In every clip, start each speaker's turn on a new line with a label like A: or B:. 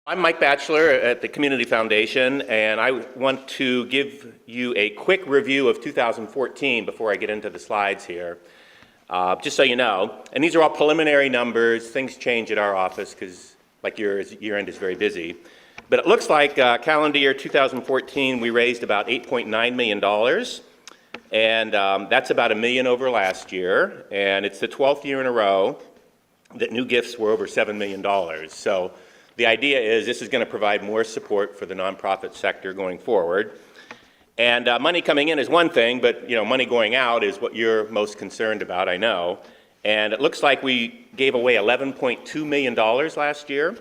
A: I'm Mike Batchelor at the Community Foundation, and I want to give you a quick review of 2014 before I get into the slides here, just so you know. And these are all preliminary numbers. Things change at our office because, like yours, year-end is very busy. But it looks like calendar year 2014, we raised about $8.9 million, and that's about $1 million over last year. And it's the 12th year in a row that new gifts were over $7 million. So the idea is this is going to provide more support for the nonprofit sector going forward. And money coming in is one thing, but money going out is what you're most concerned about, I know. And it looks like we gave away $11.2 million last year.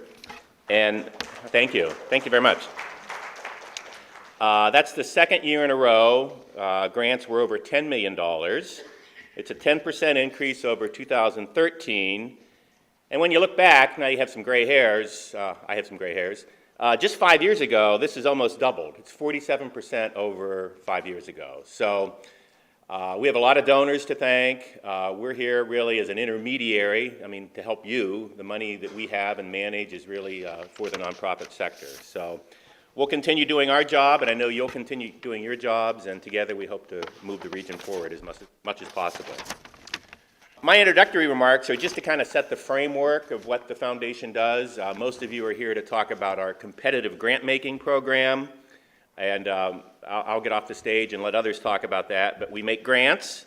A: And thank you very much. That's the second year in a row. Grants were over $10 million. It's a 10% increase over 2013. And when you look back, now you have some gray hairs, I have some gray hairs, just 5 years ago, this is almost doubled. It's 47% over 5 years ago. So we have a lot of donors to thank. We're here really as an intermediary, to help you. The money that we have and manage is really for the nonprofit sector. So we'll continue doing our job, and I know you'll continue doing your jobs, and together we hope to move the region forward as much as possible. My introductory remarks are just to kind of set the framework of what the foundation does. Most of you are here to talk about our competitive grant-making program, and I'll get off the stage and let others talk about that. But we make grants,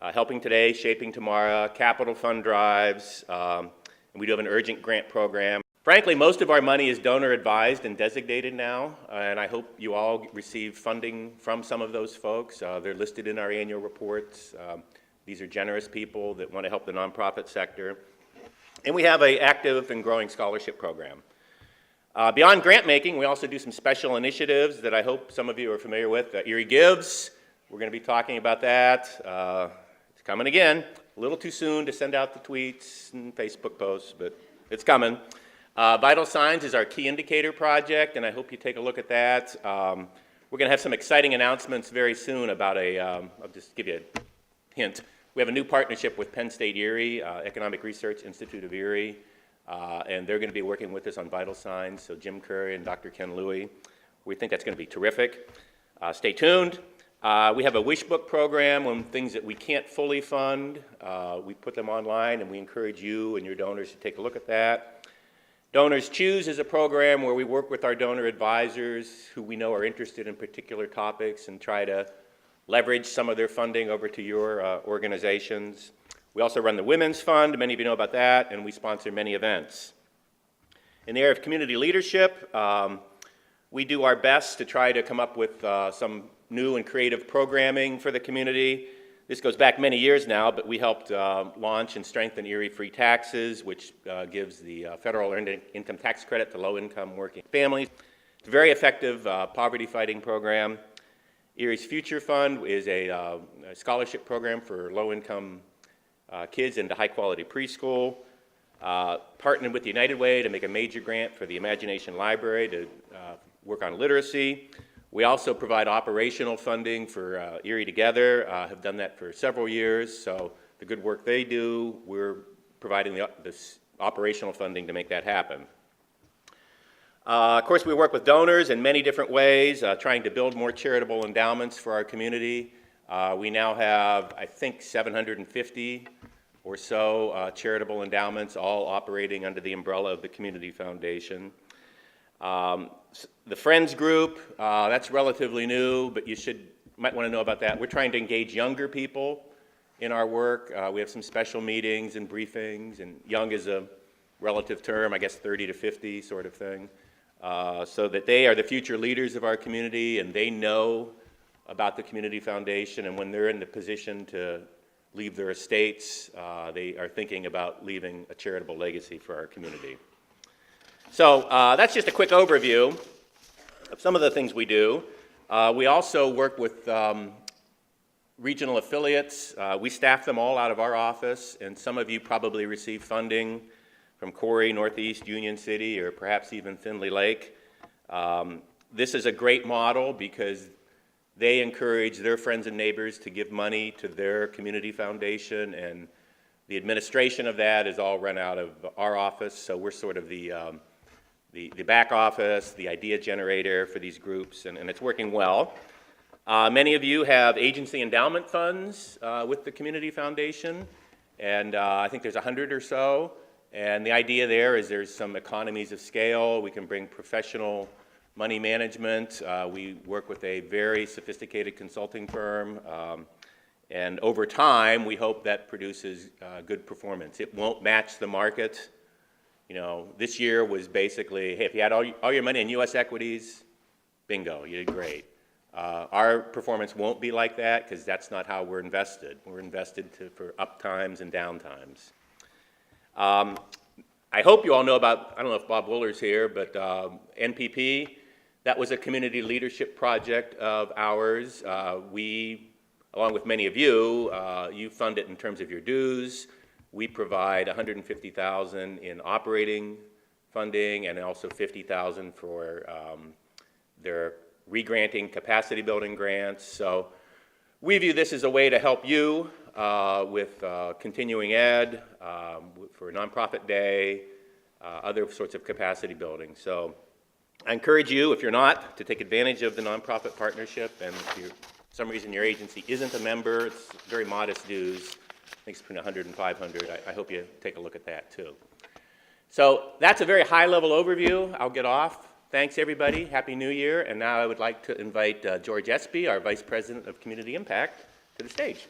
A: Helping Today, Shaping Tomorrow, capital fund drives, and we do have an urgent grant program. Frankly, most of our money is donor advised and designated now, and I hope you all receive funding from some of those folks. They're listed in our annual reports. These are generous people that want to help the nonprofit sector. And we have an active and growing scholarship program. Beyond grant making, we also do some special initiatives that I hope some of you are familiar with. Erie Gives, we're going to be talking about that. It's coming again. A little too soon to send out the tweets and Facebook posts, but it's coming. Vital Signs is our key indicator project, and I hope you take a look at that. We're going to have some exciting announcements very soon about I'll just give you a hint. We have a new partnership with Penn State Erie, Economic Research Institute of Erie, and they're going to be working with us on Vital Signs, so Jim Curry and Dr. Ken Louie. We think that's going to be terrific. Stay tuned. We have a wish book program on things that we can't fully fund. We put them online, and we encourage you and your donors to take a look at that. Donors Choose is a program where we work with our donor advisors who we know are interested in particular topics and try to leverage some of their funding over to your organizations. We also run the Women's Fund, many of you know about that, and we sponsor many events. In the area of community leadership, we do our best to try to come up with some new and creative programming for the community. This goes back many years now, but we helped launch and strengthen Erie Free Taxes, which gives the federal earned income tax credit to low-income working families. It's a very effective poverty-fighting program. Erie's Future Fund is a scholarship program for low-income kids into high-quality preschool. Partnered with the United Way to make a major grant for the Imagination Library to work on literacy. We also provide operational funding for Erie Together, have done that for several years, so the good work they do, we're providing this operational funding to make that happen. Of course, we work with donors in many different ways, trying to build more charitable endowments for our community. We now have, I think, 750 or so charitable endowments, all operating under the umbrella of the Community Foundation. The Friends Group, that's relatively new, but you might want to know about that. We're trying to engage younger people in our work. We have some special meetings and briefings, and young is a relative term, I guess 30 to 50 sort of thing. So that they are the future leaders of our community and they know about the Community Foundation, and when they're in the position to leave their estates, they are thinking about leaving a charitable legacy for our community. So that's just a quick overview of some of the things we do. We also work with regional affiliates. We staff them all out of our office, and some of you probably receive funding from Corey, Northeast, Union City, or perhaps even Findlay Lake. This is a great model because they encourage their friends and neighbors to give money to their community foundation, and the administration of that is all run out of our office, so we're sort of the the back office, the idea generator for these groups, and it's working well. Many of you have agency endowment funds with the Community Foundation, and I think there's 100 or so. And the idea there is there's some economies of scale. We can bring professional money management. We work with a very sophisticated consulting firm. And over time, we hope that produces good performance. It won't match the market. You know, this year was basically, hey, if you had all your money in U.S. equities, bingo, you did great. Our performance won't be like that because that's not how we're invested. We're invested for up times and down times. I hope you all know about, I don't know if Bob Wooler's here, but NPP, that was a community leadership project of ours. We, along with many of you, you fund it in terms of your dues. We provide $150,000 in operating funding and also $50,000 for their re-granting capacity building grants. So we view this as a way to help you with continuing ed, for Nonprofit Day, other sorts of capacity building. So I encourage you, if you're not, to take advantage of the nonprofit partnership, and if for some reason your agency isn't a member, it's very modest dues. I think it's between 100 and 500. I hope you take a look at that too. So that's a very high-level overview. I'll get off. Thanks, everybody. Happy New Year. And now I would like to invite George Espy, our Vice President of Community Impact, to the stage.